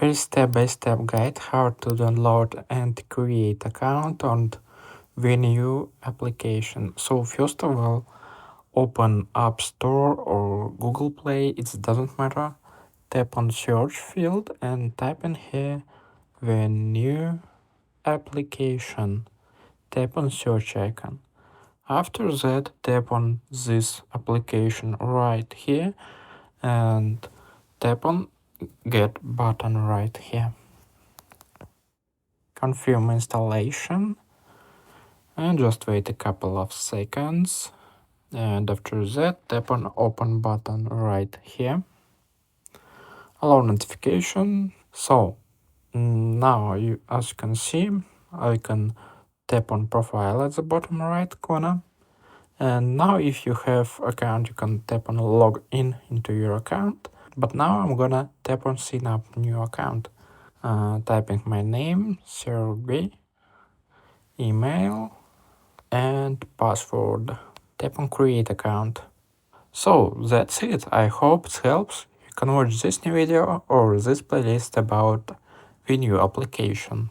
Here's step-by-step guide how to download and create account on Venue application. So first of all, open App Store or Google Play, it doesn't matter. Tap on search field and type in here Venue application. Tap on search icon. After that, tap on this application right here and tap on get button right here. Confirm installation and just wait a couple of seconds. And after that, tap on open button right here. Allow notification. So now as you can see, I can tap on profile at the bottom right corner. And now if you have account, you can tap on log in into your account. But now I'm gonna tap on sign up new account. Typing my name, Sergey, email, and password. Tap on create account. So that's it. I hope it helps. You can watch this new video or this playlist about Venue application.